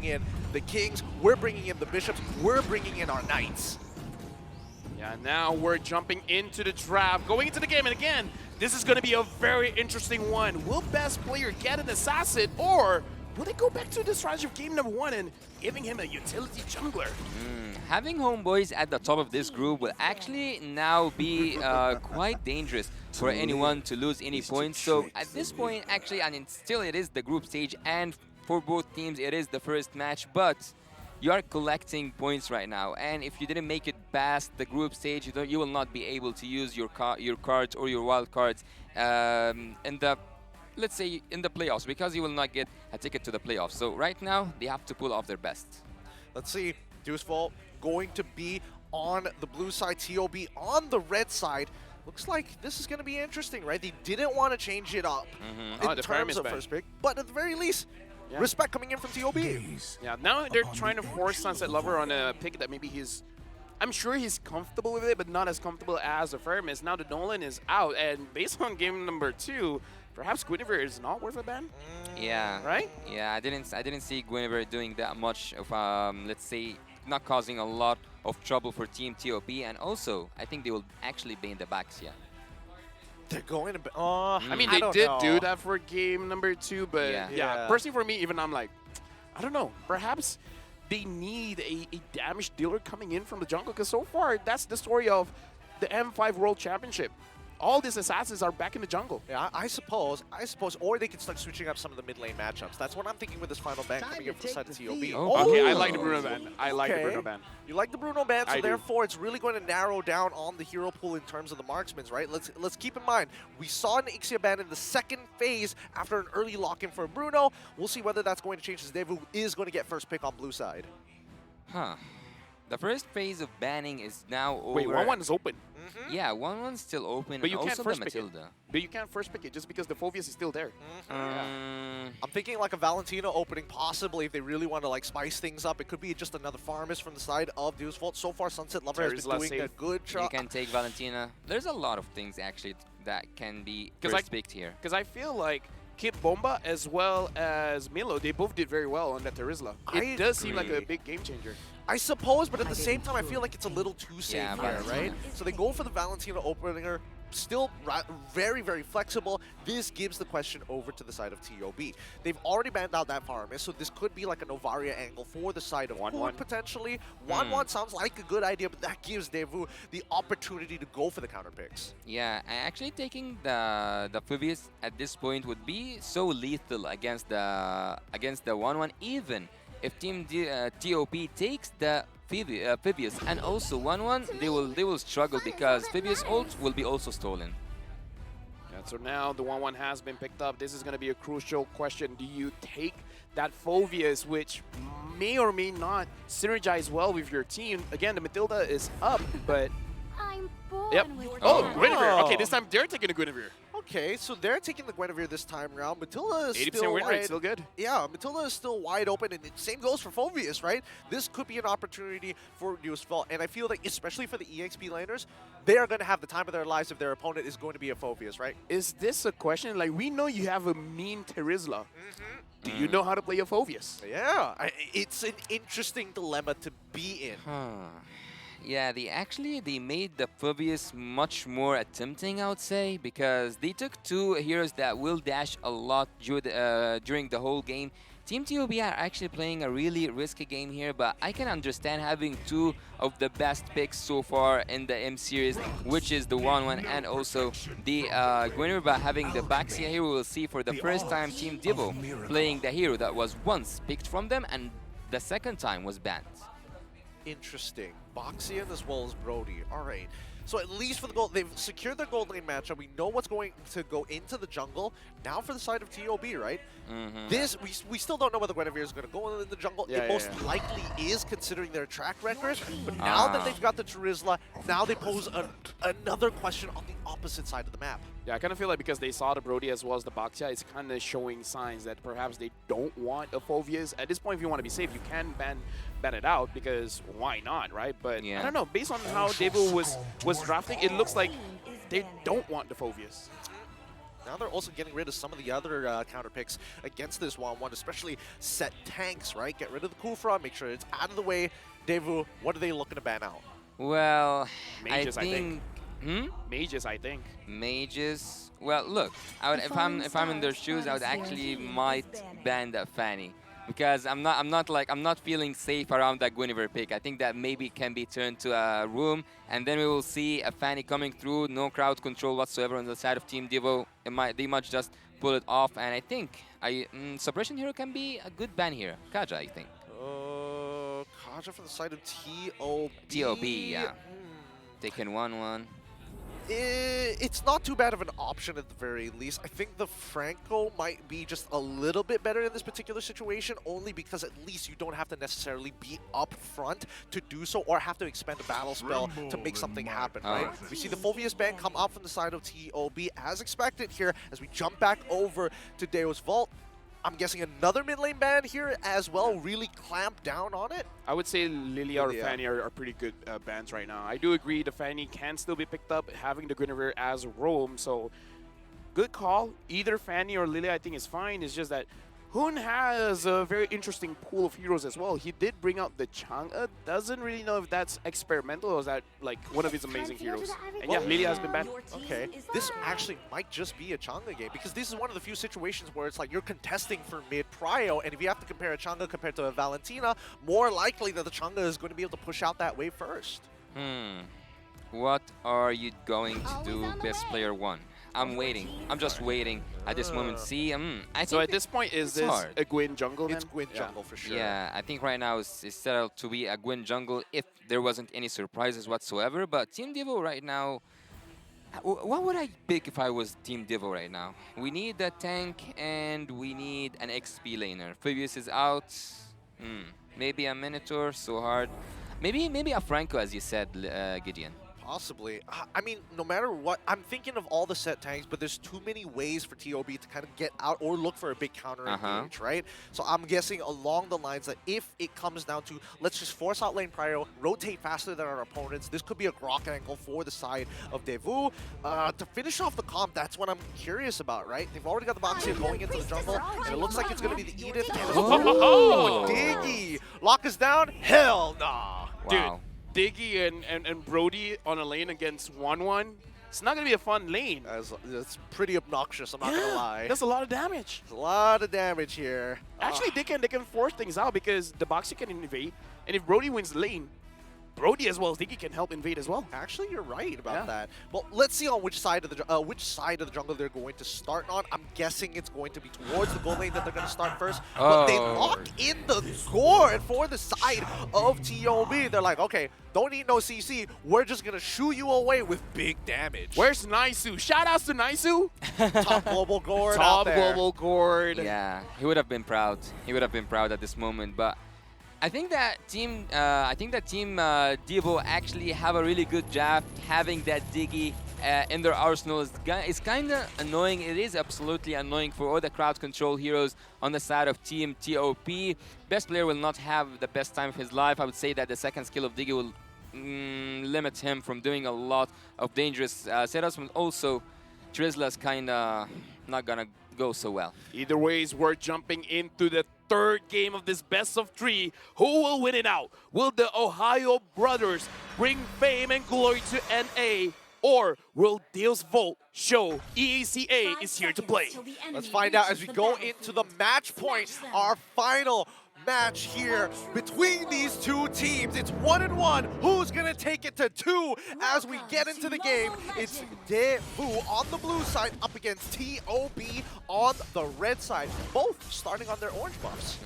in the Kings, we're bringing in the Bishops, we're bringing in our Knights. Yeah, now we're jumping into the draft, going into the game, and again, this is going to be a very interesting one. Will best player get an assassin, or will they go back to the strategy of game number 1 and giving him a utility jungler? Having homeboys at the top of this group will actually now be quite dangerous for anyone to lose any points. So at this point, actually, I mean, still it is the group stage, and for both teams, it is the first match, but you are collecting points right now, and if you didn't make it past the group stage, you will not be able to use your cards or your wild cards in the, let's say, in the playoffs, because you will not get a ticket to the playoffs. So right now, they have to pull off their best. Let's see, DEVU going to be on the blue side, TOB on the red side. Looks like this is going to be interesting, right? They didn't want to change it up in terms of first pick, but at the very least, respect coming in from TOB. Yeah, now they're trying to force Sunset Lover on a pick that maybe I'm sure he's comfortable with it, but not as comfortable as the Firmus. Now that Nolan is out, and based on game number 2, perhaps Guinevere is not worth a ban. Yeah. Right? Yeah, I didn't see Guinevere doing that much of let's say, not causing a lot of trouble for Team TOB, and also I think they will actually ban the backs. Yeah. They're going to be. I mean, they did do that for game number 2, but yeah, personally for me, even I'm like, I don't know. Perhaps they need a damage dealer coming in from the jungle, because so far that's the story of the M5 World Championship. All these assassins are back in the jungle. Yeah, I suppose, or they can start switching up some of the mid lane matchups. That's what I'm thinking with this final ban coming in from the side of TOB. Okay, I like the Bruno ban. I like the Bruno ban. You like the Bruno ban, so therefore it's really going to narrow down on the hero pool in terms of the marksmans, right? Let's keep in mind, we saw an Ixia ban in the second phase after an early lock-in for Bruno. We'll see whether that's going to change, as DEVU is going to get first pick on blue side. Huh. The first phase of banning is now over. Wait, 1-1 is open. Yeah, 1-1's still open, but you and can't also first the pick Matilda. it. But you can't first pick it just because the Phoveus is still there. I'm thinking like a Valentina opening, possibly, if they really want to like spice things up. It could be just another Farmist from the side of DEVU. So far, Sunset Lover has been doing a good job. You can take Valentina. There's a lot of things actually that can be first picked here. Because I feel like Kid Bomba as well as Milo, they both did very well on that Terizla. It does seem like a big game changer. I suppose, but at the same time, I feel like it's a little too safe here, right? So they go for the Valentina opener, still very, very flexible. This gives the question over to the side of TOB. They've already banned out that Farmist, so this could be like a Novaria angle for the side of 1-1 potentially. 1-1 sounds like a good idea, but that gives DEVU the opportunity to go for the counter picks. Yeah, actually taking the Phoveus at this point would be so lethal against the 1-1, even if Team TOP takes the Phoveus and also 1-1, they will struggle because Phoveus ult will be also stolen. Yeah, so now the 1-1 has been picked up. This is going to be a crucial question. Do you take that Phoveus, which may or may not synergize well with your team? Again, the Matilda is up, but... I'm born with Guinevere. Okay, this time they're taking a Guinevere. Okay, so they're taking the Guinevere this time around. Matilda is 80% still win wide. rate, still good. Yeah, Matilda is still wide open, and the same goes for Phoveus, right? This could be an opportunity for DEVU, and I feel like, especially for the EXP laners, they are going to have the time of their lives if their opponent is going to be a Phoveus, right? Is this a question? Like, we know you have a mean Terizla. Do you know how to play a Phoveus? Yeah, it's an interesting dilemma to be in. Yeah, they made the Phoveus much more tempting, I would say, because they took two heroes that will dash a lot during the whole game. Team TOB are actually playing a really risky game here, but I can understand having two of the best picks so far in the M series, which is the 1-1 and also the Guinevere. By having the Baxia here, we will see for the first time Team DEVU playing the hero that was once picked from them and the second time was banned. Interesting. Boxian as well as Brody. All right. So at least for the gold, they've secured their gold lane matchup. We know what's going to go into the jungle. Now for the side of TOB, right? This, we still don't know whether Guinevere is going to go in the jungle. It most likely is, considering their track record. But now that they've got the Terizla, now they pose another question on the opposite side of the map. Yeah, I kind of feel like because they saw the Brody as well as the Baxia, it's kind of showing signs that perhaps they don't want a Phoveus. At this point, if you want to be safe, you can ban it out, because why not, right? But I don't know, based on how DEVU was drafting, it looks like they don't want the Phoveus. Now they're also getting rid of some of the other counter picks against this 1-1, especially set tanks, right? Get rid of the Kufra, make sure it's out of the way. DEVU, what are they looking to ban out? Well, Mages, I think. Mages, I think. Mages. Well, look, I would, if I'm in their shoes, I would actually might ban that Fanny, because I'm not feeling safe around that Guinevere pick. I think that maybe can be turned to a room, and then we will see a Fanny coming through, no crowd control whatsoever on the side of Team DEVU. They might just pull it off, and I think Suppression Hero can be a good ban here. Kaja, I think. Kaja from the side of TOB. TOB, yeah. Taken 1-1. It's not too bad of an option at the very least. I think the Franco might be just a little bit better in this particular situation, only because at least you don't have to necessarily be up front to do so or have to expend a battle spell to make something happen, right? We see the Fulvius ban come up from the side of TOB as expected here as we jump back over to Deo's Vault. I'm guessing another mid lane ban here as well, really clamp down on it. I would say Lilia or Fanny are pretty good bans right now. I do agree the Fanny can still be picked up, having the Guinevere as roam, so good call. Either Fanny or Lilia I think is fine. It's just that Hoon has a very interesting pool of heroes as well. He did bring out the Chang'e. Doesn't really know if that's experimental or is that like one of his amazing heroes. And yeah, Lilia has been banned. Okay, this actually might just be a Chang'e game because this is one of the few situations where it's like you're contesting for mid prio, and if you have to compare a Chang'e compared to a Valentina, more likely that the Chang'e is going to be able to push out that wave first. What are you going to do, best player 1? I'm waiting. I'm just waiting at this moment. See, I think so at this point, is this hard. a Gwyn jungle then? It's Gwyn jungle for sure. Yeah, I think right now it's set out to be a Gwyn jungle if there wasn't any surprises whatsoever. But Team DEVU right now, what would I pick if I was Team DEVU right now? We need a tank and we need an XP laner. Previous is out. Maybe a Minotaur, so hard. Maybe a Franco, as you said, Gideon. Possibly. I mean, no matter what, I'm thinking of all the set tanks, but there's too many ways for TOB to kind of get out or look for a big counter engage, right? So I'm guessing along the lines that if it comes down to, let's just force out lane prio, rotate faster than our opponents, this could be a grok angle for the side of DEVU. To finish off the comp, that's what I'm curious about, right? They've already got the box here going into the jungle, and it looks like it's going to be the Edith. And Diggy! Lock us down? Hell nah! Wow. Dude. Diggy and Brody on a lane against 1-1, it's not going to be a fun lane. That's pretty obnoxious, I'm not going to lie. That's a lot of damage. There's a lot of damage here. Actually, they can force things out because the Boxy can invade, and if Brody wins the lane, Brody as well as Diggy can help invade as well. Actually, you're right about that. Well, let's see on which side of the jungle they're going to start on. I'm guessing it's going to be towards the gold lane that they're going to start first. But they lock in the gourd for the side of TOB. They're like, okay, don't need no CC. We're just going to shoo you away with big damage. Where's Naisu? Shoutouts to Naisu. Top global gourd Top global gourd. Yeah, he would have been proud. He would have been proud at this moment, but I think that Team DEVU actually have a really good job having that Diggy in their arsenal. It's kind of annoying. It is absolutely annoying for all the crowd control heroes on the side of Team TOP. Best player will not have the best time of his life. I would say that the second skill of Diggy will limit him from doing a lot of dangerous setups, and also Trisla's kind of not gonna go so well. Either ways, we're jumping into the third game of this best of 3. Who will win it out? Will the Ohio brothers bring fame and glory to NA? Or will Deo's Vault show EACA is here to play? Let's find out as we go into the match point. Our final match here between these two teams. It's 1-1. Who's gonna take it to 2 as we get into the game? It's DEVU on the blue side up against TOB on the red side, both starting on their orange buffs.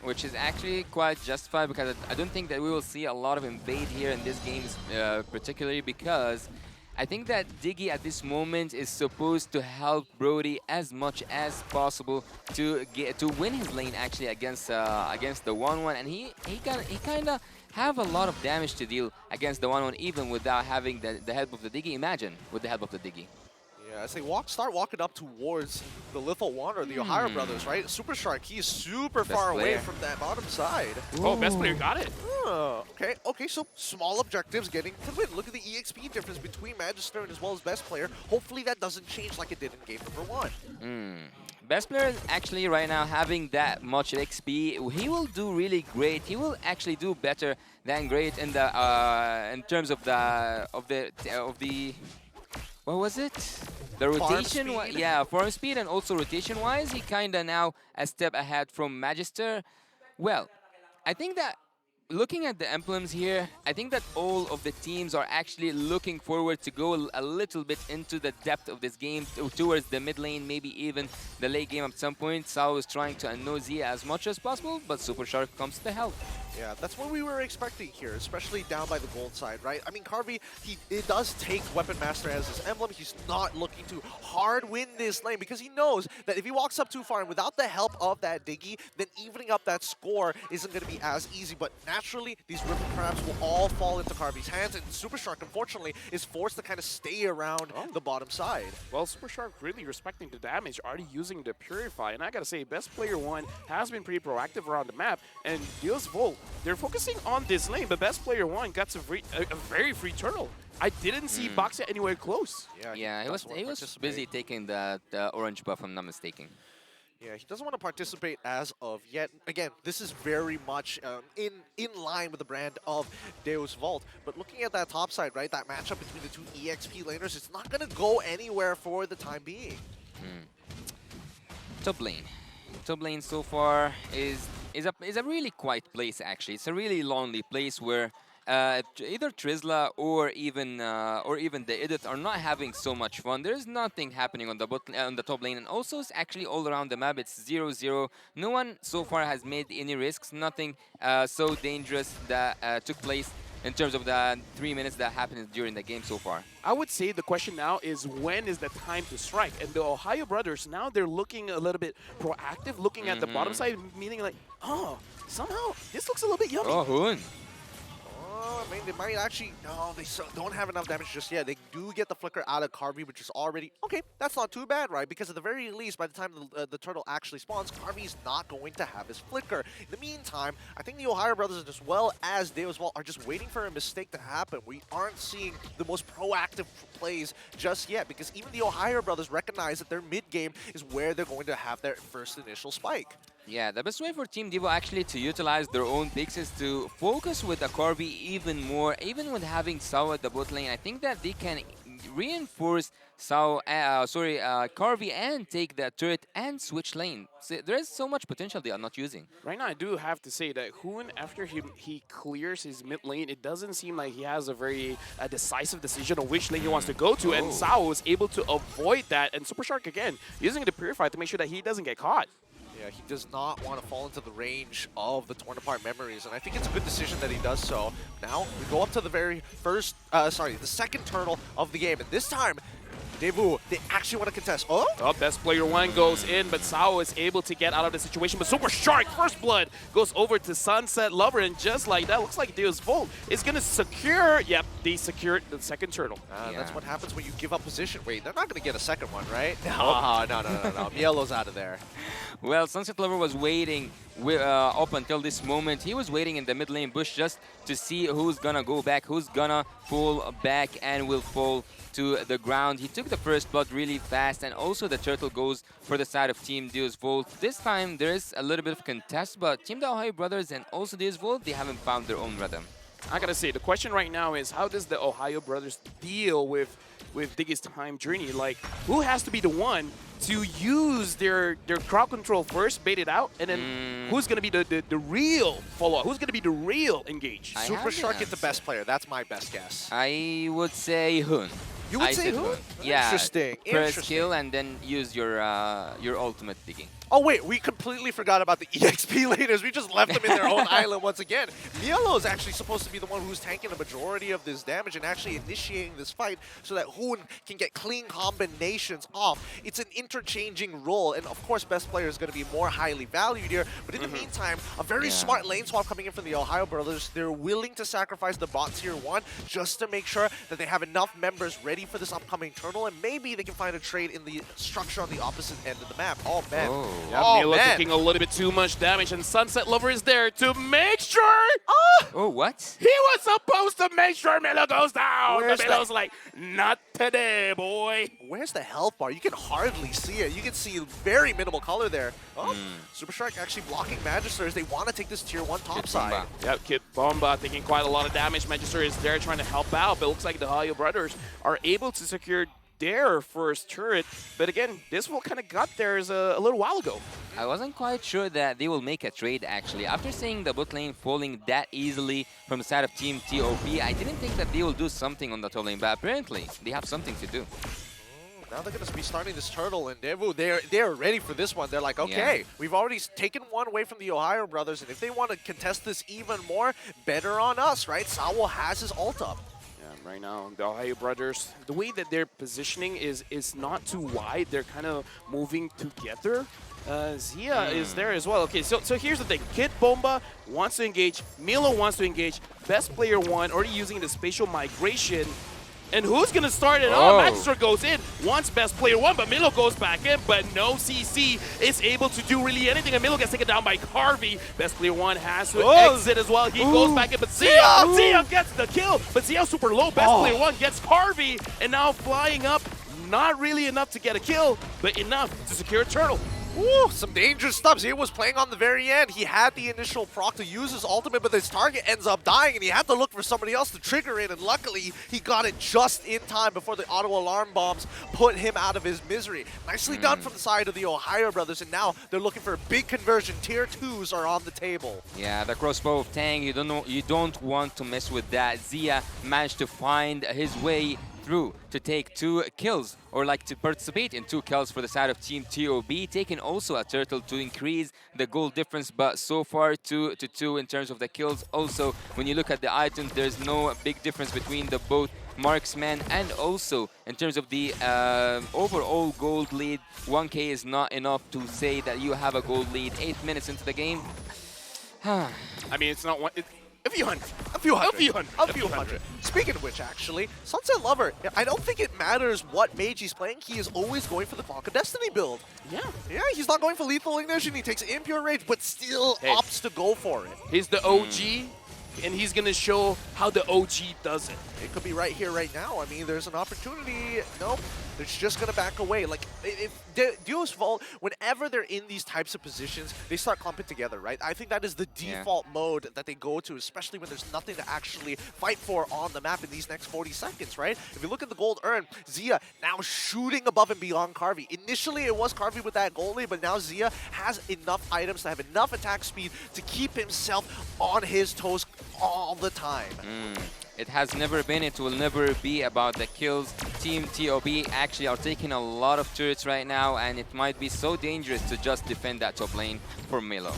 Which is actually quite justified because I don't think that we will see a lot of invade here in this game, particularly because I think that Diggy at this moment is supposed to help Brody as much as possible to win his lane actually against the 1-1, and he kind of have a lot of damage to deal against the 1-1 even without having the help of the Diggy. Imagine with the help of the Diggy. Yeah, as they start walking up towards the Little Wanderer, the Ohio brothers, right? Super Shark, he's super far away from that bottom side. Oh, best player got it. Oh, okay, so small objectives getting to win. Look at the EXP difference between Magister and as well as best player. Hopefully that doesn't change like it did in game number 1. Best player is actually right now having that much XP. He will do really great. He will actually do better than great in the in terms of the what was it? The rotation, yeah, farm speed and also rotation-wise, he kinda now a step ahead from Magister. Well, I think that looking at the emblems here, I think that all of the teams are actually looking forward to go a little bit into the depth of this game towards the mid lane, maybe even the late game at some point. Sao is trying to annoy Zia as much as possible, but Super Shark comes to help. Yeah, that's what we were expecting here, especially down by the gold side, right? I mean, Carvey, it does take Weapon Master as his emblem. He's not looking to hard win this lane because he knows that if he walks up too far and without the help of that Diggy, then evening up that score isn't going to be as easy. But naturally, these River Crabs will all fall into Carvey's hands, and Super Shark, unfortunately, is forced to kind of stay around the bottom side. Well, Super Shark really respecting the damage, already using the Purify. And I gotta say, Best Player 1 has been pretty proactive around the map, and Deals Volt, they're focusing on this lane, but Best Player 1 got a very free turtle. I didn't see Boxia anywhere close. Yeah, he was busy taking the orange buff, if I'm not mistaken. Yeah, he doesn't want to participate as of yet. Again, this is very much in line with the brand of Deus Vault. But looking at that top side, right, that matchup between the two EXP laners, it's not going to go anywhere for the time being. Top lane. Top lane so far is a really quiet place, actually. It's a really lonely place where either Trizla or even the Edit are not having so much fun. There's nothing happening on the top lane, and also it's actually all around the map. It's 0-0. No one so far has made any risks. Nothing so dangerous that took place in terms of the 3 minutes that happened during the game so far. I would say the question now is when is the time to strike? And the Ohio brothers, now they're looking a little bit proactive, looking at the bottom side, meaning like, oh, somehow this looks a little bit yummy. Oh, Hoon. I mean, they might actually... No, they don't have enough damage just yet. They do get the flicker out of Carvey, which is already... Okay, that's not too bad, right? Because at the very least, by the time the turtle actually spawns, Carvey's not going to have his flicker. In the meantime, I think the Ohio brothers, as well as Deus Vault, are just waiting for a mistake to happen. We aren't seeing the most proactive plays just yet, because even the Ohio brothers recognize that their mid-game is where they're going to have their first initial spike. Yeah, the best way for Team DEVU actually to utilize their own picks is to focus with the Carvey even more, even with having Sao at the bot lane. I think that they can reinforce Carvey and take the turret and switch lane. So there's so much potential they are not using. Right now, I do have to say that Hoon, after he clears his mid lane, it doesn't seem like he has a very decisive decision on which lane he wants to go to, and Sao was able to avoid that. And Super Shark, again, using the Purify to make sure that he doesn't get caught. Yeah, he does not want to fall into the range of the torn apart memories, and I think it's a good decision that he does so. Now, we go up to the very first, the second turtle of the game, and this time, DEVU, they actually want to contest. Oh, Best Player 1 goes in, but Sao is able to get out of the situation. But Super Shark, First Blood, goes over to Sunset Lover, and just like that, looks like Deus Volt is going to secure. Yep, they secured the second turtle. That's what happens when you give up position. Wait, they're not going to get a second one, right? No. Mielo's out of there. Well, Sunset Lover was waiting up until this moment. He was waiting in the mid lane bush just to see who's gonna go back, who's gonna fall back and will fall to the ground. He took the first blood really fast, and also the turtle goes for the side of Team Deus Volt. This time there is a little bit of contest, but Team the Ohio brothers and also Deus Volt, they haven't found their own rhythm. I gotta say, the question right now is how does the Ohio brothers deal with Diggy's time journey? Like, who has to be the one to use their crowd control first, bait it out, and then who's going to be the real follow-up? Who's going to be the real engage? Super Shark is the best player. That's my best guess. I would say Hoon. You would say Hoon? Yeah. Interesting. Press skill and then use your ultimate Diggy. Oh wait, we completely forgot about the EXP laners. We just left them in their own island once again. Mielo is actually supposed to be the one who's tanking the majority of this damage and actually initiating this fight so that Hoon can get clean combinations off. It's an interchanging role, and of course best player is going to be more highly valued here. But in the meantime, a very smart lane swap coming in from the Ohio brothers. They're willing to sacrifice the bot tier 1 just to make sure that they have enough members ready for this upcoming turtle, and maybe they can find a trade in the structure on the opposite end of the map. Oh man. Oh. Yeah, Milo taking a little bit too much damage, and Sunset Lover is there to make sure. Oh, what? He was supposed to make sure Milo goes down. Where's But Milo's like, not today, boy. Where's the health bar? You can hardly see it. You can see very minimal color there. Oh, Super Strike actually blocking Magisters. They want to take this tier 1 top side. Yep, Kid Bomba taking quite a lot of damage. Magister is there trying to help out, but it looks like the Ohio brothers are able to secure their first turret. But again, this one kind of got theirs a little while ago. I wasn't quite sure that they will make a trade, actually. After seeing the bot lane falling that easily from the side of Team TOB, I didn't think that they will do something on the top lane, but apparently they have something to do. Now they're going to be starting this turtle, and DEVU, they're ready for this one. They're like, okay, we've already taken one away from the Ohio brothers, and if they want to contest this even more, better on us, right? Sawo has his ult up. Right now, the Ohio brothers, the way that they're positioning is not too wide. They're kind of moving together. Zia is there as well. Okay, so here's the thing. Kid Bomba wants to engage. Milo wants to engage. Best player 1 already using the spatial migration. And who's going to start it off? Magister goes in, wants best player 1, but Milo goes back in, but no CC is able to do really anything, and Milo gets taken down by Carvey. Best player 1 has to exit as well. He goes back in, but Zia gets the kill, but Zia super low. Best player 1 gets Carvey, and now flying up, not really enough to get a kill, but enough to secure a turtle. Ooh, some dangerous stuff. Zia was playing on the very end. He had the initial proc to use his ultimate, but his target ends up dying, and he had to look for somebody else to trigger it, and luckily, he got it just in time before the auto alarm bombs put him out of his misery. Nicely done from the side of the Ohio brothers, and now they're looking for a big conversion. Tier 2s are on the table. Yeah, the crossbow of Tang, you don't want to mess with that. Zia managed to find his way through to take 2 kills, or like to participate in 2 kills for the side of Team TOB, taking also a turtle to increase the goal difference, but so far 2-2 in terms of the kills. Also, when you look at the items, there's no big difference between the both marksman, and also in terms of the overall gold lead, 1k is not enough to say that you have a gold lead 8 minutes into the game. I mean, it's not one. A few hundred. A few hundred. Speaking of which, actually, Sunset Lover, I don't think it matters what mage he's playing. He is always going for the Falk of Destiny build. Yeah, he's not going for Lethal Ignition. He takes Impure Rage, but still opts to go for it. He's the OG, and he's going to show how the OG does it. It could be right here, right now. I mean, there's an opportunity. Nope. They're just going to back away. Like, if Duo's Vault, whenever they're in these types of positions, they start clumping together, right? I think that is the default mode that they go to, especially when there's nothing to actually fight for on the map in these next 40 seconds, right? If you look at the gold earned, Zia now shooting above and beyond Carvey. Initially, it was Carvey with that gold lead, but now Zia has enough items to have enough attack speed to keep himself on his toes all the time. It has never been, it will never be about the kills. Team TOB actually are taking a lot of turrets right now, and it might be so dangerous to just defend that top lane for Milo.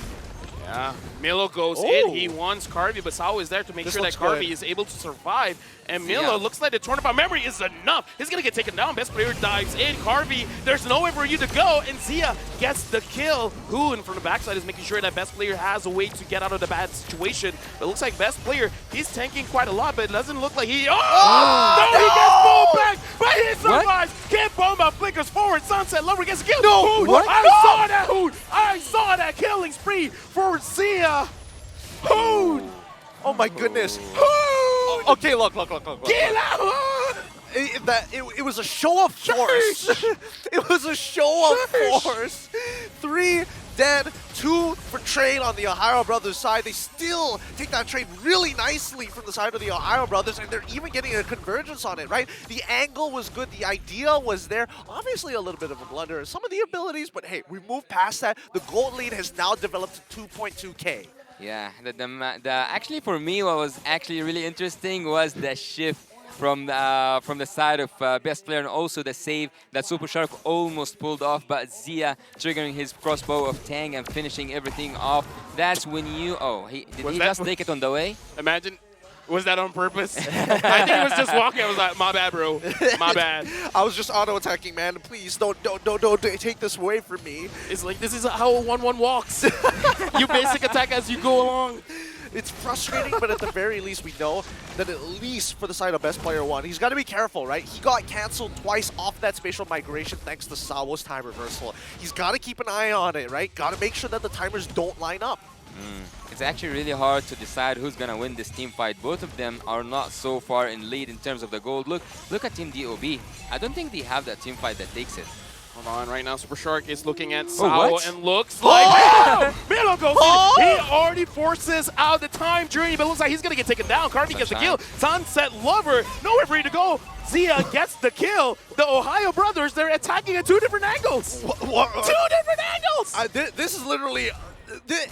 Yeah, Milo goes in, he wants Carvey, but Sao is there to make sure that Carvey is able to survive. And Milo looks like the Torn by Memory is enough. He's going to get taken down. Best player dives in. Carvey, there's nowhere for you to go. And Zia gets the kill. Hoon from the backside is making sure that best player has a way to get out of the bad situation. But it looks like best player, he's tanking quite a lot, but it doesn't look like he... Oh! No, he gets pulled back, but he survives. Kid Bomba flickers forward. Sunset Lover gets a kill. No, what? I saw that, Hoon. I saw that killing spree for Zia. Hoon. Oh my goodness. Hoon. Okay, look. Get out. It was a show of force. It was a show of force. 3 dead, 2 for trade on the Ohio brothers side. They still take that trade really nicely from the side of the Ohio brothers, and they're even getting a convergence on it, right? The angle was good, the idea was there. Obviously a little bit of a blunder in some of the abilities, but hey, we moved past that. The gold lead has now developed to 2.2k. Yeah, actually for me what was actually really interesting was the shift from the side of best player, and also the save that Super Shark almost pulled off, but Zia triggering his crossbow of Tang and finishing everything off. That's when you... Oh, did he just take it on the way? Imagine. Was that on purpose? I think he was just walking. I was like, my bad, bro. My bad. I was just auto-attacking, man. Please, don't take this away from me. It's like, this is how a 1-1 walks. You basic attack as you go along. It's frustrating, but at the very least, we know that at least for the side of best player one, he's got to be careful, right? He got canceled twice off that spatial migration thanks to Sawo's time reversal. He's got to keep an eye on it, right? Got to make sure that the timers don't line up. It's actually really hard to decide who's gonna win this team fight. Both of them are not so far in lead in terms of the gold. Look at Team DOB. I don't think they have that team fight that takes it. Hold on, right now Super Shark is looking at Sao and looks like Milo goes in. He already forces out the time journey, but it looks like he's gonna get taken down. Carvey gets the kill. Sunset Lover, nowhere for you to go. Zia gets the kill. The Ohio brothers, they're attacking at 2 different angles. 2 different angles! This is literally...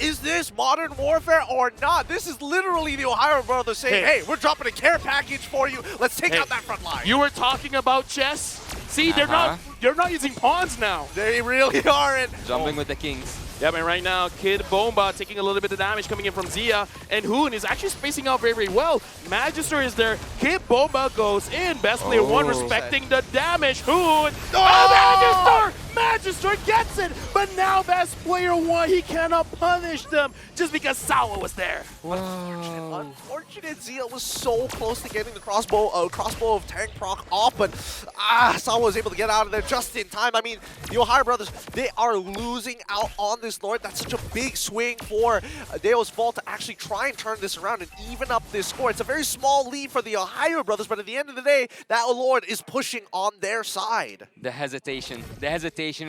Is this modern warfare or not? This is literally the Ohio brothers saying, hey, we're dropping a care package for you. Let's take out that front line. You were talking about chess? See, they're not using pawns now. They really aren't. Jumping with the kings. Yeah, man, right now, Kid Bomba taking a little bit of damage coming in from Zia, and Hoon is actually spacing out very, very well. Magister is there. Kid Bomba goes in. Best player one respecting the damage. Hoon. Magister! Magister gets it, but now best player one, he cannot punish them just because Sawa was there. Unfortunate. Zia was so close to getting the crossbow of tank proc off, but Sawa was able to get out of there just in time. I mean, the Ohio brothers, they are losing out on this Lord. That's such a big swing for Deo's Vault to actually try and turn this around and even up this score. It's a very small lead for the Ohio brothers, but at the end of the day, that Lord is pushing on their side. The hesitation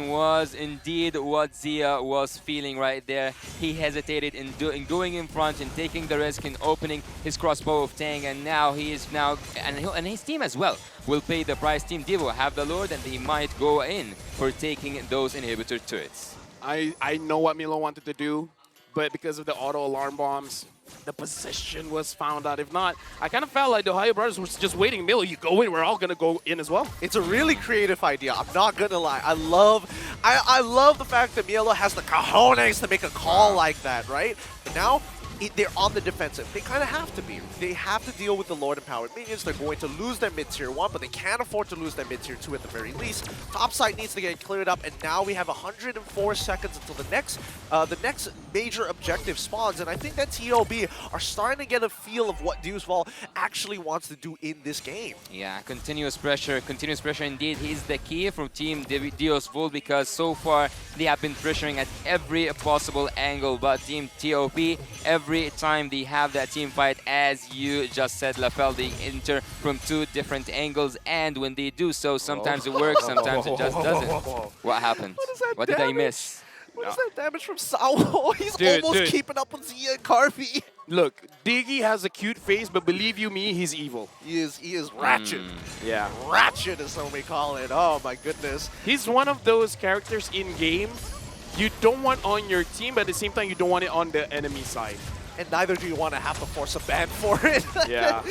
was indeed what Zia was feeling right there. He hesitated in going in front and taking the risk in opening his crossbow of Tang, and now he is and his team as well will pay the price. Team DEVU have the Lord, and they might go in for taking those inhibitor turrets. I know what Milo wanted to do, but because of the auto alarm bombs, the position was found out. If not, I kind of felt like the Ohio brothers were just waiting. Milo, you go in, we're all gonna go in as well. It's a really creative idea. I'm not gonna lie. I love the fact that Milo has the cojones to make a call like that, right? But now they're on the defensive. They kind of have to be. They have to deal with the Lord Empowered Minions. They're going to lose their mid-tier 1, but they can't afford to lose their mid-tier 2 at the very least. Top side needs to get cleared up, and now we have 104 seconds until the next major objective spawns, and I think that TOB are starting to get a feel of what DEVU actually wants to do in this game. Yeah, continuous pressure indeed is the key from Team DEVU, because so far they have been pressuring at every possible angle, but Team TOB, every time they have that team fight, as you just said, Lafel, they enter from 2 different angles, and when they do so, sometimes it works, sometimes it just doesn't. What happened? What did I miss? What is that damage from Sao? He's almost keeping up with Zia and Carvey. Look, Diggy has a cute face, but believe you me, he's evil. He is ratchet. Yeah. Ratchet is what we call it. Oh my goodness. He's one of those characters in game you don't want on your team, but at the same time you don't want it on the enemy side. And neither do you want to have to force a ban for it. Yeah.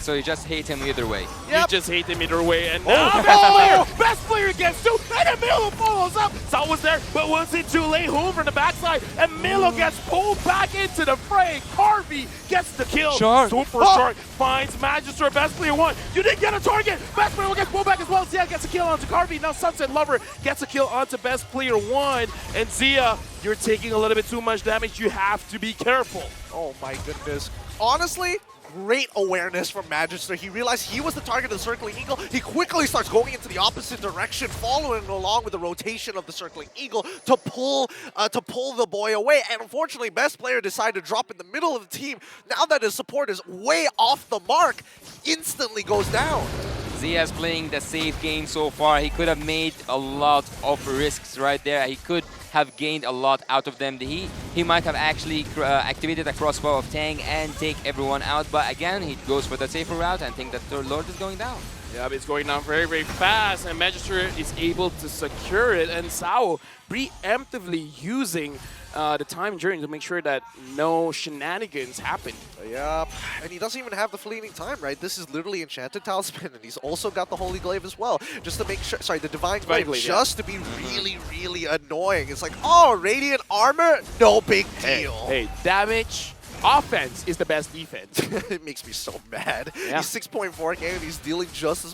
So you just hate him either way. Yep. You just hate him either way. And now best player gets 2, and then Milo follows up. Sal was there, but was it too late? Home from the backside, and Milo gets pulled back into the fray. Carvey gets the kill. Super Shark finds Magister, best player 1. You didn't get a target. Best player 1 gets pulled back as well. Zia gets a kill onto Carvey. Now Sunset Lover gets a kill onto best player 1. And Zia, you're taking a little bit too much damage. You have to be careful. Oh my goodness. Honestly, great awareness from Magister. He realized he was the target of the Circling Eagle. He quickly starts going into the opposite direction, following along with the rotation of the Circling Eagle to pull the boy away. And unfortunately, best player decided to drop in the middle of the team. Now that his support is way off the mark, instantly goes down. Zia's playing the safe game so far. He could have made a lot of risks right there. He could have gained a lot out of them. He might have actually activated a crossbow of Tang and take everyone out, but again, he goes for the safer route and think that the Lord is going down. Yeah, but it's going down very, very fast, and Magister is able to secure it, and Sao preemptively using the time during to make sure that no shenanigans happen. Yep, and he doesn't even have the fleeting time, right? This is literally Enchanted Talisman, and he's also got the Holy Glaive as well, just to make sure, sorry, the Divine Glaive, just to be really, really annoying. It's like, oh, Radiant Armor? No big deal. Hey, damage, offense is the best defense. It makes me so mad. Yeah. He's 6.4k and he's dealing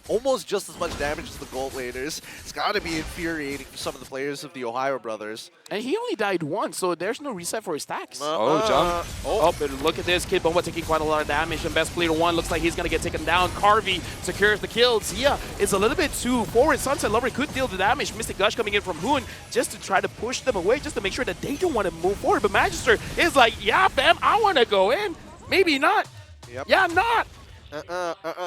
almost just as much damage as the gold laners. It's got to be infuriating for some of the players of the Ohio brothers. And he only died once, so there's no reset for his stacks. Oh, jump. Oh, but look at this. Kid Bomba taking quite a lot of damage, and best player one looks like he's going to get taken down. Carvey secures the kill. Zia is a little bit too forward. Sunset Lover could deal the damage. Mystic Gush coming in from Hoon just to try to push them away, just to make sure that they don't want to move forward. But Magister is like, yeah, fam, I want to go in. Maybe not. Yep. Yeah, not.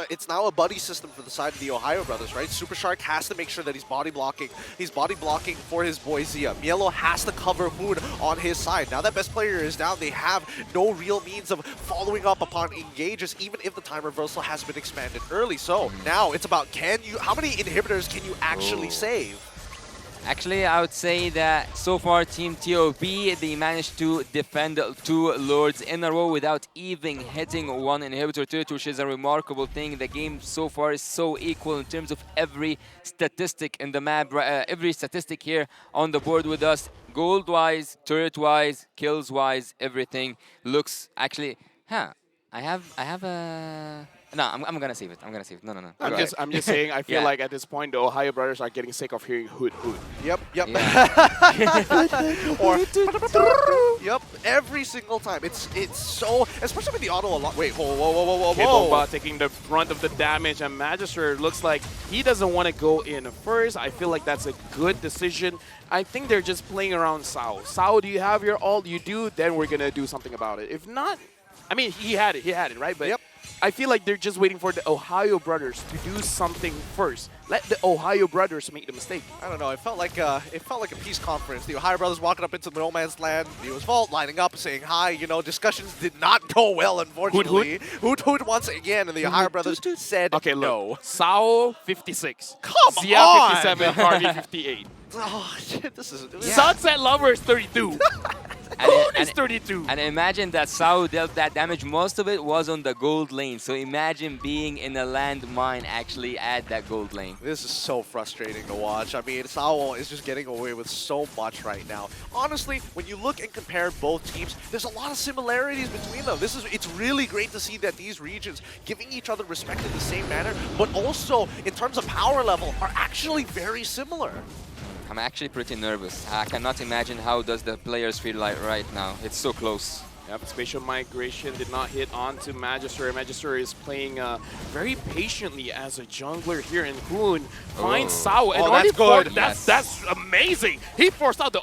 It's now a buddy system for the side of the Ohio brothers, right? Super Shark has to make sure that he's body blocking. He's body blocking for his boy Zia. Mielo has to cover Hoon on his side. Now that best player is down, they have no real means of following up upon engages, even if the time reversal has been expanded early. So now it's about how many inhibitors can you actually save? Actually, I would say that so far Team TOB, they managed to defend 2 Lords in a row without even hitting 1 inhibitor to it, which is a remarkable thing. The game so far is so equal in terms of every statistic in the map, every statistic here on the board with us. Gold-wise, turret-wise, kills-wise, everything looks actually... I have a... No, I'm gonna save it. I'm gonna save it. No. I'm just saying. I feel like at this point the Ohio brothers are getting sick of hearing hood. Yep. Yeah. Yep. Every single time. It's so, especially with the auto a lot. Wait, whoa. Kid Bomba taking the brunt of the damage, and Magister looks like he doesn't want to go in first. I feel like that's a good decision. I think they're just playing around Sao. Sao, do you have your ult? You do, then we're gonna do something about it. If not, I mean, he had it, right? But I feel like they're just waiting for the Ohio brothers to do something first. Let the Ohio brothers make the mistake. I don't know. It felt like a peace conference. The Ohio brothers walking up into the no man's land. Neo's Vault lining up, saying hi. You know, discussions did not go well, unfortunately. Hoot once again, and the Ohio brothers said okay, no. Look, Sao 56. Come Zia on. 57. Carvey 58. Oh shit! This is Sunset Lover is 32. Hoon is 32. And imagine that Sao dealt that damage. Most of it was on the gold lane. So imagine being in a landmine actually at that gold lane. This is so frustrating to watch. I mean, Sao is just getting away with so much right now. Honestly, when you look and compare both teams, there's a lot of similarities between them. It's really great to see that these regions giving each other respect in the same manner, but also in terms of power level are actually very similar. I'm actually pretty nervous. I cannot imagine how does the players feel like right now. It's so close. Yep, Spatial Migration did not hit onto Magister. Magister is playing very patiently as a jungler here, and Hoon finds Sao. And that's good. That's amazing. He forced out the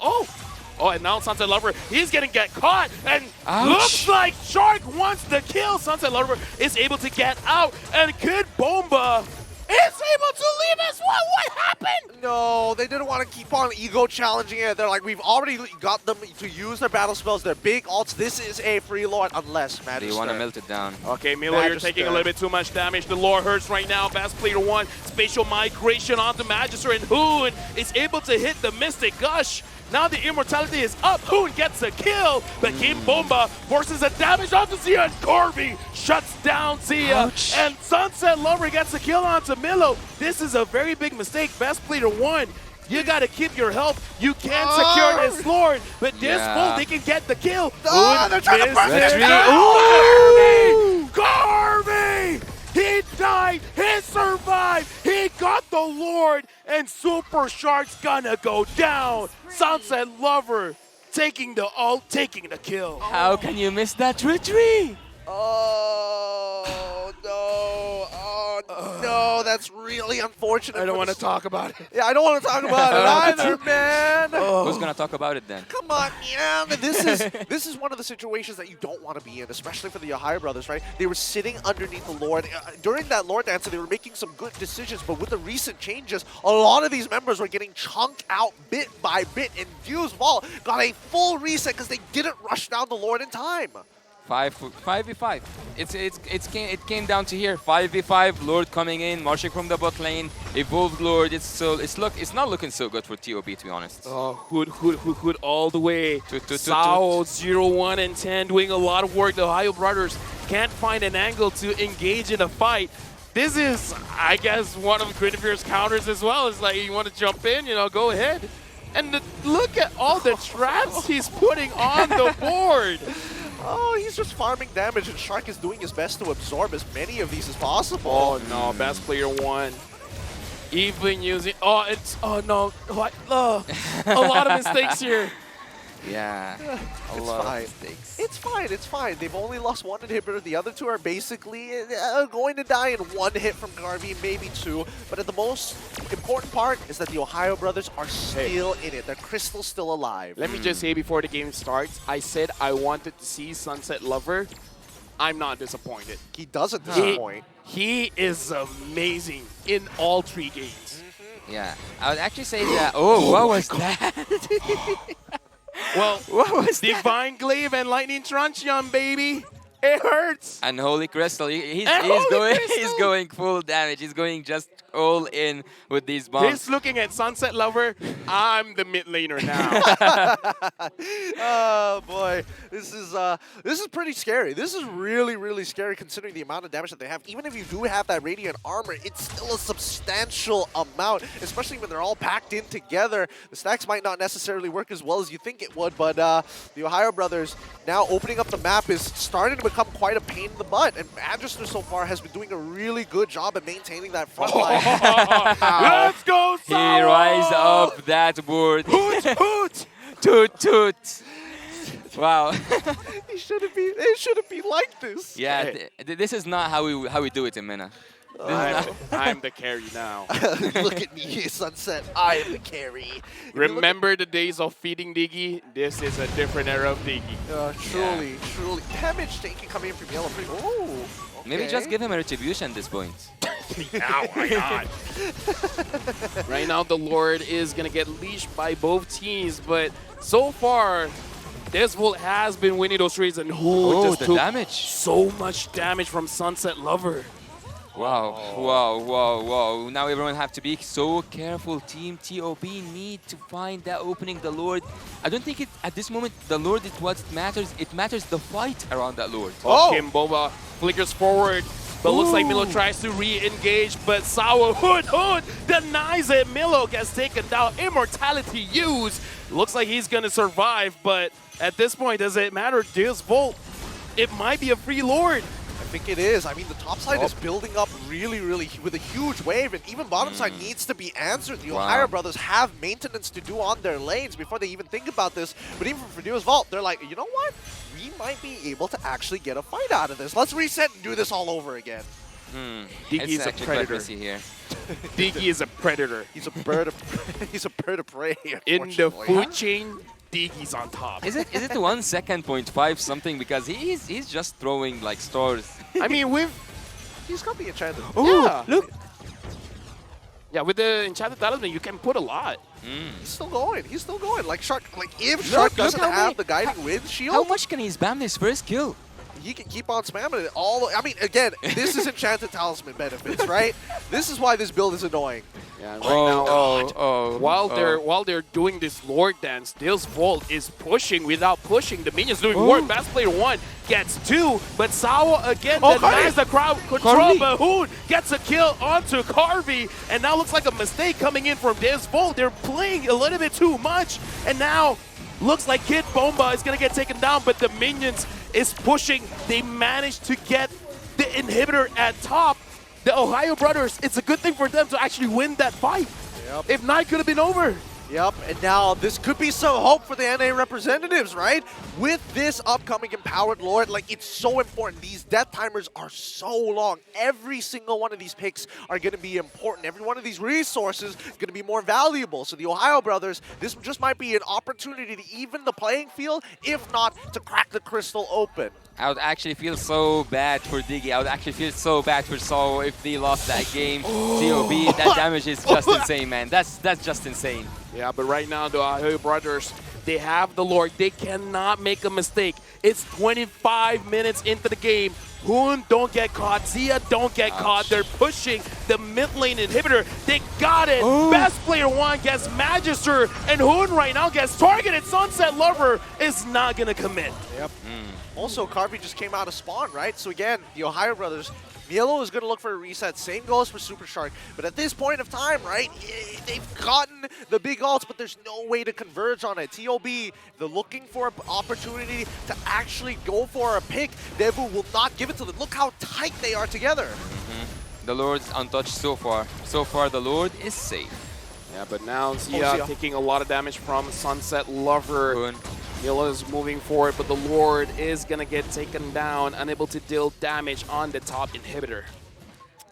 and now Sunset Lover, he's gonna get caught, and looks like Shark wants the kill. Sunset Lover is able to get out, and Kid Bomba is able to leave as well. What happened? No, they didn't want to keep on ego challenging it. They're like, we've already got them to use their battle spells, their big ults. This is a free lord, unless Magister. You want to melt it down. Okay, Milo, you're taking a little bit too much damage. The lore hurts right now. Best player one, Spatial Migration onto Magister, and Hoon is able to hit the Mystic Gush. Now the immortality is up. Hoon gets a kill, but Kid Bomba forces a damage onto Zia, and Corby shuts down Zia. And Sunset Lover gets a kill onto Milo. This is a very big mistake. Best player one, you gotta keep your health. You can secure this Lord, but this fool, they can get the kill. They're trying to burn it. Corby! He died, he survived, he got the Lord, and Super Shark's gonna go down. Sunset Lover taking the ult, taking the kill. How can you miss that retreat? Oh, no. Oh, no. That's really unfortunate. I don't want to talk about it. Yeah, I don't want to talk about it either, man. Who's going to talk about it then? Come on, man. This is one of the situations that you don't want to be in, especially for the Ohio brothers, right? They were sitting underneath the Lord. During that Lord dance, they were making some good decisions, but with the recent changes, a lot of these members were getting chunked out bit by bit, and DEVU's Vault got a full reset because they didn't rush down the Lord in time. 5v5. It came down to here. 5v5. Lord coming in, marching from the bot lane. Evolved Lord. It's not looking so good for TOB, to be honest. Oh, Hood all the way. Sao, 0-1 and 10 doing a lot of work. The Ohio brothers can't find an angle to engage in a fight. This is, I guess, one of Guinevere's counters as well. It's like, you want to jump in, you know, go ahead. And look at all the traps he's putting on the board. Oh, he's just farming damage, and Shark is doing his best to absorb as many of these as possible. Oh no, best player one. Even using, oh no, what? A lot of mistakes here. Yeah, a lot of mistakes. It's fine. They've only lost one inhibitor. The other two are basically going to die in one hit from Garvey, maybe two. But the most important part is that the Ohio brothers are still in it. Their Crystal's still alive. Let me just say before the game starts, I said I wanted to see Sunset Lover. I'm not disappointed. He doesn't disappoint. He is amazing in all 3 games. Yeah, I would actually say that. Oh, what was that? Well, What was that? Divine Glaive and Lightning Truncheon, baby. It hurts. Unholy Crystal. He's Crystal. going full damage. He's going just all in with these bombs. He's looking at Sunset Lover. I'm the mid laner now. Oh boy, this is pretty scary. This is really scary considering the amount of damage that they have. Even if you do have that radiant armor, it's still a substantial amount, especially when they're all packed in together. The stacks might not necessarily work as well as you think it would, but the Ohio brothers now opening up the map is starting to become quite a pain in the butt, and Magister so far has been doing a really good job at maintaining that front line. Let's go, He rise up that board. Hoot, hoot. Toot, toot. Wow. It shouldn't be like this. Yeah, this is not how we do it in MENA. I'm the carry now. Look at me, Sunset. I am the carry. Remember the days of feeding Diggy? This is a different era of Diggy. Truly. Damage taking coming in from Yellow. Oh, okay. Maybe just give him a retribution at this point. Now, why not? Right now, the Lord is going to get leashed by both teams, but so far, DEVU has been winning those trades, and just the took damage. so much damage from Sunset Lover. Wow. Now everyone have to be so careful. Team TOB need to find that opening. The Lord, I don't think at this moment, the Lord is what matters. It matters the fight around that Lord. Kimboba flickers forward, but looks like Milo tries to re-engage, but Sao Hood denies it. Milo gets taken down. Immortality used. Looks like he's going to survive, but at this point, does it matter? DEVU, it might be a free Lord. I think it is. I mean, the top side is building up really with a huge wave, and even bottom side needs to be answered. The Ohio brothers have maintenance to do on their lanes before they even think about this. But even for DEVU's Vault, they're like, you know what? We might be able to actually get a fight out of this. Let's reset and do this all over again. Diggy is a predator. Here. Diggy is a predator. He's a bird of he's a bird of prey. In the food chain, Diggy's on top. Is it 1 second, 0.5 something? Because he's just throwing like stars. I mean, he's got the enchanted. Yeah, look. Yeah, with the enchanted talisman, you can put a lot. He's still going. Like Shark. Like if Shark doesn't have the guiding wind shield, How much can he spam this first kill? he can keep on spamming it all. I mean, again, this is enchanted talisman benefits, right? This is why this build is annoying. Yeah, right now, while they're doing this Lord dance, DEVU is pushing without pushing. The minions doing work. Best player one gets 2, but Sawa again denies the crowd control. Bahoon gets a kill onto Carvey, and now looks like a mistake coming in from DEVU. They're playing a little bit too much, and now looks like Kid Bomba is gonna get taken down, but the minions is pushing. They managed to get the inhibitor at top. The Ohio brothers, it's a good thing for them to actually win that fight. Yep. If not, it could have been over. Yep, and now this could be some hope for the NA representatives, right? With this upcoming Empowered Lord, like, it's so important. These death timers are so long. Every single one of these picks are going to be important. Every one of these resources is going to be more valuable. So the Ohio brothers, this just might be an opportunity to even the playing field, if not to crack the crystal open. I would actually feel so bad for Diggy. I would actually feel so bad for Saul if they lost that game. TOB, that damage is just insane, man. That's just insane. Yeah, but right now the Ohio brothers, They have the Lord. They cannot make a mistake. It's 25 minutes into the game. Hoon don't get caught. Zia don't get caught. They're pushing the mid lane inhibitor. They got it. Best player one gets Magister, and Hoon right now gets targeted. Sunset Lover is not going to commit. Yep. Also, Carvey just came out of spawn, right? So again, the Ohio brothers, Mielo is going to look for a reset. Same goes for Super Shark. But at this point of time, right, they've gotten the big ults, but there's no way to converge on it. TOB, they're looking for an opportunity to actually go for a pick. DEVU will not give it to them. Look how tight they are together. The Lord's untouched so far. So far, the Lord is safe. Yeah, but now Zia taking a lot of damage from Sunset Lover. Hoon. Mielo is moving forward, but the Lord is going to get taken down, unable to deal damage on the top inhibitor.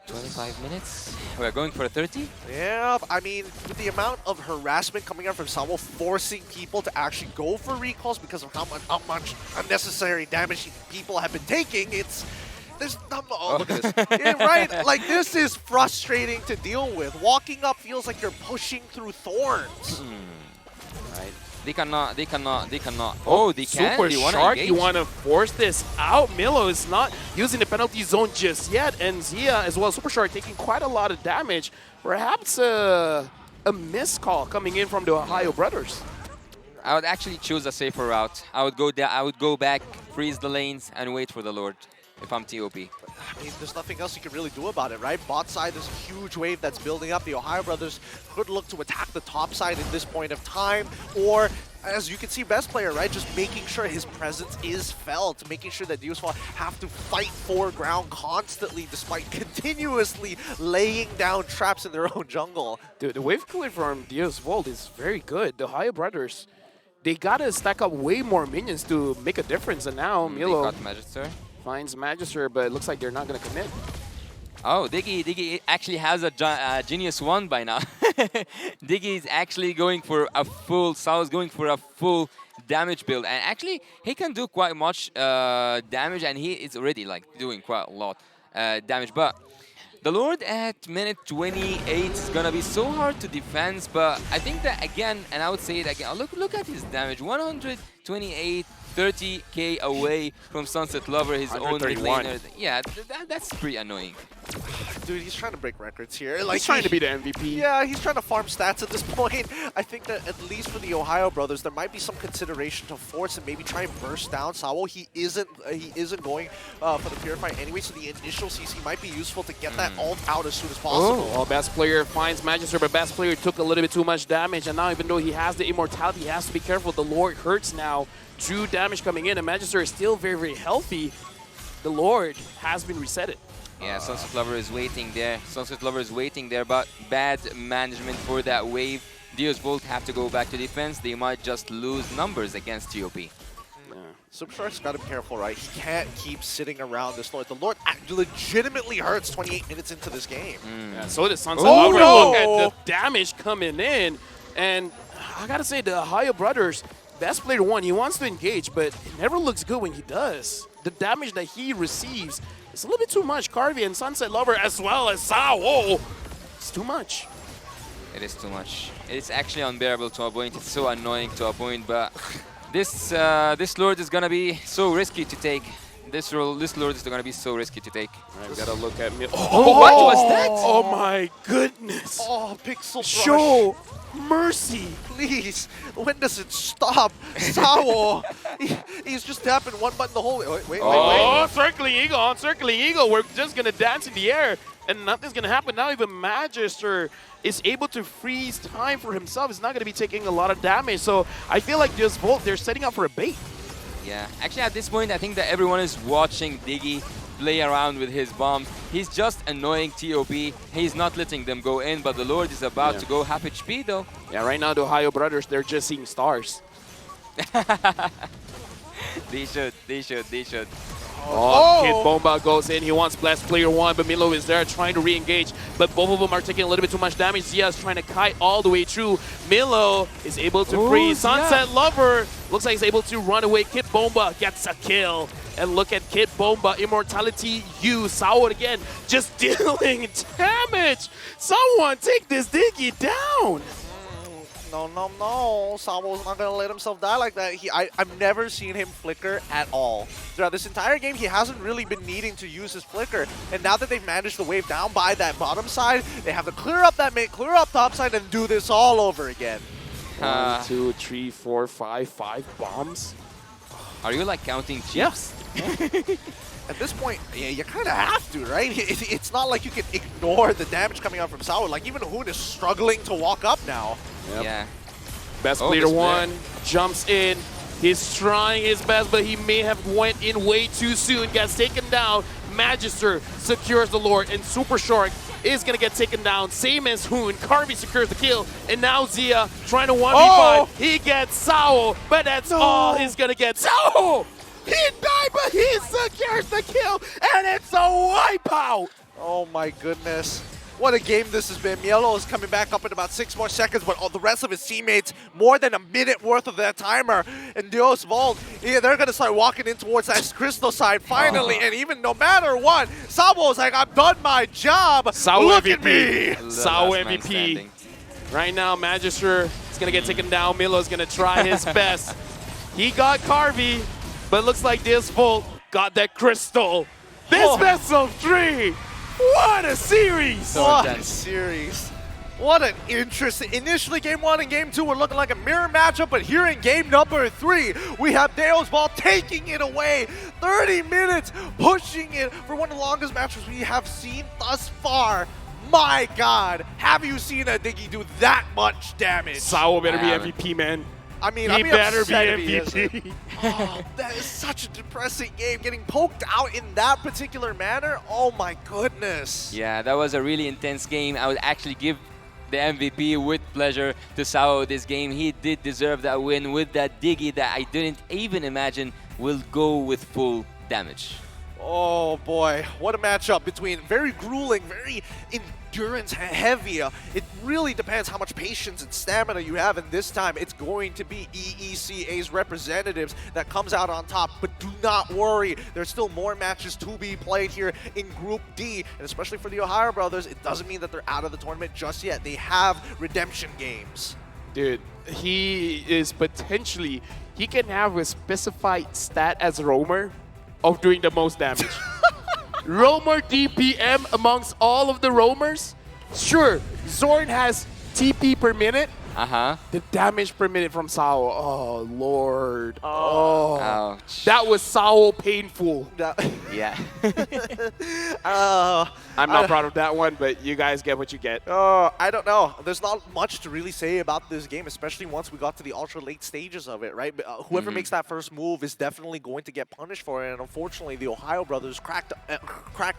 25 minutes. We're going for a 30? Yeah, I mean, with the amount of harassment coming out from Sawo, forcing people to actually go for recalls because of how much unnecessary damage people have been taking, there's look at this. Yeah, right? Like, this is frustrating to deal with. Walking up feels like you're pushing through thorns. Right. They cannot. Oh, they can. Super They wanna Shark, engage. you want to force this out. Mielo is not using the penalty zone just yet, and Zia as well, Super Shark taking quite a lot of damage. Perhaps a missed call coming in from the Ohio brothers. I would actually choose a safer route. I would go there. I would go back, freeze the lanes, and wait for the Lord. If I'm TOB. I mean, there's nothing else you can really do about it, right? Bot side, there's a huge wave that's building up. The Ohio brothers could look to attack the top side in this point of time, or as you can see, best player, right? Just making sure his presence is felt, making sure that DeUsval have to fight for ground constantly despite continuously laying down traps in their own jungle. Dude, the wave clear from DeUsval is very good. The Ohio brothers, they gotta stack up way more minions to make a difference, and now Mielo They got Magister. finds Magister, but it looks like they're not going to commit. Oh, Diggy actually has a Genius 1 by now. Diggy is actually going for a full, Sao's going for a full damage build. And actually, he can do quite much damage, and he is already like doing quite a lot damage. But the Lord at minute 28 is going to be so hard to defend, but I think that again, and I would say it again, look at his damage, 128, 30k away from Sunset Lover, his own mid laner. Yeah, that's pretty annoying. Dude, he's trying to break records here. Like, he's trying to be the MVP. Yeah, he's trying to farm stats at this point. I think that at least for the Ohio brothers, there might be some consideration to force and maybe try and burst down Sawo. He isn't going for the Purify anyway, so the initial CC might be useful to get that ult out as soon as possible. Well, best player finds Magister, but best player took a little bit too much damage, and now even though he has the immortality, he has to be careful. The Lord hurts now. True damage coming in, and Magister is still very, very healthy. The Lord has been resetted. Yeah, Sunset Lover is waiting there. Sunset Lover is waiting there, but bad management for that wave. DeUsval have to go back to defense. They might just lose numbers against TOB. Yeah. Super Shark's got to be careful, right? He can't keep sitting around this Lord. The Lord legitimately hurts 28 minutes into this game. Yeah, so does Sunset Lover. Look at the damage coming in. And I got to say, the Ohio brothers, best player one, he wants to engage, but it never looks good when he does. The damage that he receives is a little bit too much. Carvey and Sunset Lover as well as Sawo. It's too much. It is too much. It's actually unbearable to a point. It's so annoying to a point, but this Lord is gonna be so risky to take. This Lord is gonna be so risky to take. Right, we gotta look at me. Oh, what was that? Oh my goodness. Oh, Pixel Brush. Show mercy. Please, when does it stop? Sawo, he's just tapping one button the whole way. Wait. Oh, circling eagle on circling eagle. We're just gonna dance in the air and nothing's gonna happen. Now even Magister is able to freeze time for himself. He's not gonna be taking a lot of damage. So I feel like DeUsval, they're setting up for a bait. Yeah, actually at this point, I think that everyone is watching Diggy play around with his bombs. He's just annoying TOB. He's not letting them go in, but the Lord is about to go half HP though. Yeah, right now the Ohio brothers, they're just seeing stars. They should. Oh, Kid Bomba goes in. He wants Blast Player 1, but Milo is there trying to re-engage. But both of them are taking a little bit too much damage. Zia is trying to kite all the way through. Milo is able to freeze. Sunset Lover looks like he's able to run away. Kid Bomba gets a kill. And look at Kid Bomba. Immortality U. Sawo again just dealing damage. Someone take this Diggy down. no. Sabo's not going to let himself die like that. I've never seen him flicker at all. Throughout this entire game, he hasn't really been needing to use his flicker. And now that they've managed to wave down by that bottom side, they have to clear up that mid, clear up top side, and do this all over again. 1, 2, 3, 4, 5 bombs. Are you like counting chips? At this point, yeah, you kind of have to, right? It's not like you can ignore the damage coming out from Sao. Like, even Hoon is struggling to walk up now. Yep. Yeah. Best player one jumps in. He's trying his best, but he may have went in way too soon. Gets taken down. Magister secures the Lord, and Super Shark is going to get taken down. Same as Hoon. Karvi secures the kill, and now Zia trying to 1v5. Oh! He gets Sao, but that's all he's going to get. Sao! He died, but he secures the kill, and it's a wipeout! Oh my goodness. What a game this has been. Mielo is coming back up in about 6 more seconds, but all the rest of his teammates, more than a minute worth of their timer. And Dios Vault, yeah, they're going to start walking in towards that Crystal side finally. And even no matter what, Sabo's like, I've done my job. Sao Look MVP. at me. Sao MVP. Right now, Magister is going to get taken down. Milo's going to try his best. He got Karvi, but it looks like Dios Vault got that Crystal. This best of 3. What a series! What a series. What an interesting. Initially, game 1 and game 2 were looking like a mirror matchup, but here in game number 3, we have Deo's Ball taking it away. 30 minutes, pushing it for one of the longest matches we have seen thus far. My God, have you seen a Diggy do that much damage? Sao better be MVP, man. I mean, he better be MVP. Oh, that is such a depressing game. Getting poked out in that particular manner. Oh my goodness. Yeah, that was a really intense game. I would actually give the MVP with pleasure to Sao this game. He did deserve that win with that Diggy that I didn't even imagine will go with full damage. Oh boy, what a matchup between very grueling, very endurance heavy. It really depends how much patience and stamina you have, and this time it's going to be EECA's representatives that comes out on top. But do not worry, there's still more matches to be played here in Group D, and especially for the Ohio brothers, it doesn't mean that they're out of the tournament just yet. They have redemption games. Dude, he is potentially, he can have a specified stat as roamer of doing the most damage. Roamer DPM amongst all of the roamers? Sure, Zorn has TP per minute. The damage per minute from Sao. Oh, Lord. Oh. Ouch. That was Sao painful. Yeah. I'm not proud of that one, but you guys get what you get. I don't know. There's not much to really say about this game, especially once we got to the ultra late stages of it, right? Whoever makes that first move is definitely going to get punished for it, and unfortunately, the Ohio brothers cracked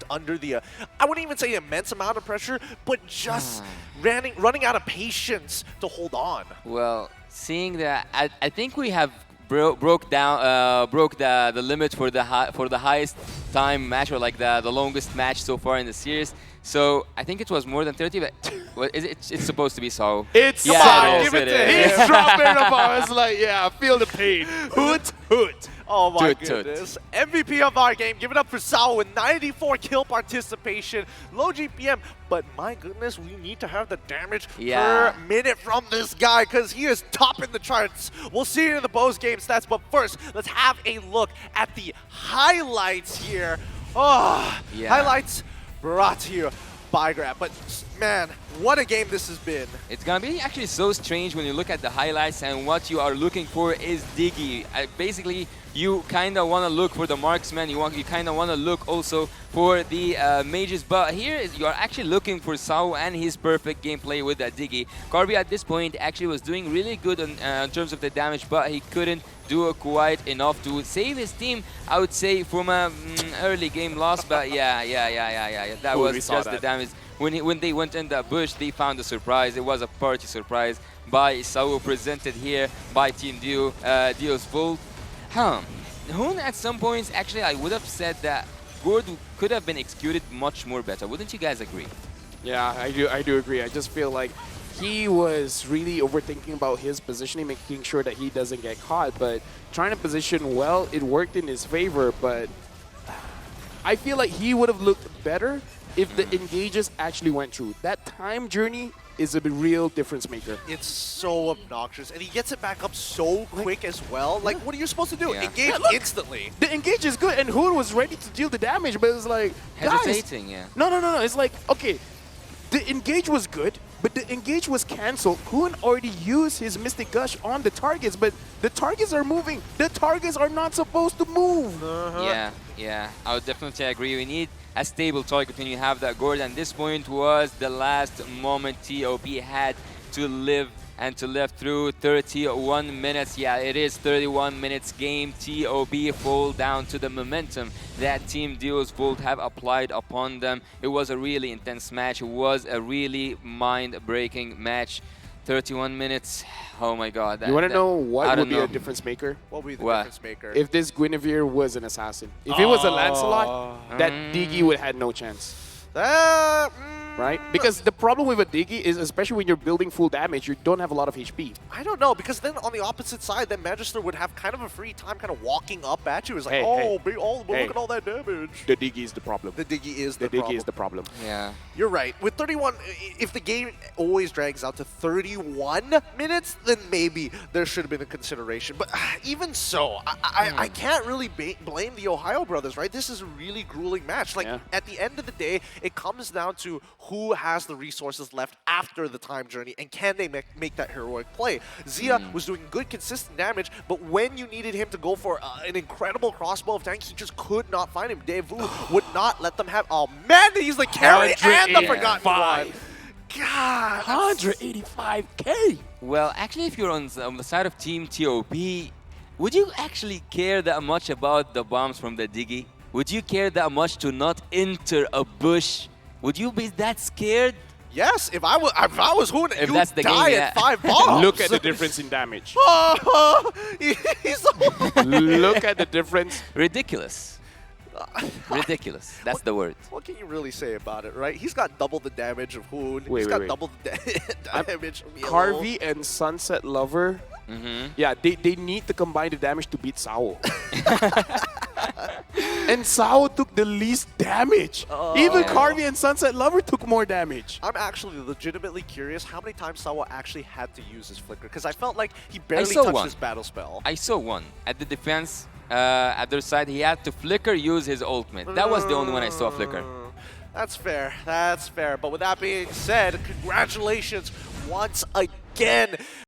under the, I wouldn't even say immense amount of pressure, but just running out of patience to hold on. Well, seeing that, I think we have broke the limit for the highest time match, or like the longest match so far in the series. So I think it was more than 30, but what is it? It's supposed to be Sao. It's yeah, Sao. Give it to him. He's dropping the ball. It's like, yeah, feel the pain. Hoot, hoot. Oh my Toot. goodness. MVP of our game. Give it up for Sao with 94 kill participation. Low GPM. But my goodness, we need to have the damage per minute from this guy because he is topping the charts. We'll see it in the post game stats. But first, let's have a look at the highlights here. Highlights brought to you by Grab. But man, what a game this has been. It's gonna be actually so strange when you look at the highlights, and what you are looking for is Diggy. Basically, you kind of want to look for the marksman, you kind of want to look also for the mages, but here you are actually looking for Sao and his perfect gameplay with that Diggy. Karvi at this point actually was doing really good in terms of the damage, but he couldn't do quite enough to save his team, I would say, from an early game loss. But yeah, that was just the damage. When they went in that bush, they found a surprise. It was a party surprise by Sao, presented here by Team Dio's Vault. Hoon at some points, actually, I would have said that Gord could have been executed much more better. Wouldn't you guys agree? Yeah, I do agree. I just feel like he was really overthinking about his positioning, making sure that he doesn't get caught. But trying to position well, it worked in his favor. But I feel like he would have looked better if the engages actually went through. That time journey is a real difference maker. It's so obnoxious, and he gets it back up so quick as well. Like, what are you supposed to do? Yeah. Engage Yeah, look. instantly. The engage is good, and Hoon was ready to deal the damage, but it's like, guys, Hesitating, yeah. no. It's like, okay, the engage was good, but the engage was cancelled. Hoon already used his Mystic Gush on the targets, but the targets are moving. The targets are not supposed to move. Yeah, I would definitely agree. We need a stable target when you have that Gord, and this point was the last moment TOB had to live and to live through 31 minutes. Yeah, it is 31 minutes game. TOB fall down to the momentum that Team Duo's Volt have applied upon them. It was a really intense match. It was a really mind-breaking match. 31 minutes. Oh my God. You want to know what would be know. a difference maker? What would be the What? difference maker? If this Guinevere was an assassin. If it was a Lancelot, that Diggy would have had no chance. Right? Because the problem with a Diggy is, especially when you're building full damage, you don't have a lot of HP. I don't know, because then on the opposite side, then Magister would have kind of a free time kind of walking up at you. It's like, Hey, look at all that damage. The Diggy is the problem. The Diggy is the The Diggy problem. is the problem. Yeah. You're right. With 31, if the game always drags out to 31 minutes, then maybe there should have been a consideration. But even so, I can't really blame the Ohio brothers, right? This is a really grueling match. Like, at the end of the day, it comes down to who has the resources left after the time journey, and can they make that heroic play. Zia was doing good, consistent damage, but when you needed him to go for an incredible crossbow of tank, he just could not find him. DEVU would not let them have... Oh, man, he's the carry and the forgotten one. God, 185K! Well, actually, if you're on the side of Team TOB, would you actually care that much about the bombs from the Diggy? Would you care that much to not enter a bush? Would you be that scared? Yes, if I was Hoon, If you'd that's the die game, at 5 bombs. Look at the difference in damage. He's so Look at the difference. Ridiculous. Ridiculous. That's the word. What can you really say about it, right? He's got double the damage of Hoon. Wait. Double the damage of Yellow. Carvey and Sunset Lover, yeah, they need to combine the damage to beat Sao. And Sao took the least damage. Even Carvey and Sunset Lover took more damage. I'm actually legitimately curious how many times Sawa actually had to use his flicker, because I felt like he barely saw touched one. his battle spell. I saw one. At the defense, at their side, he had to flicker, use his ultimate. That was the only one I saw flicker. That's fair. That's fair. But with that being said, congratulations once again.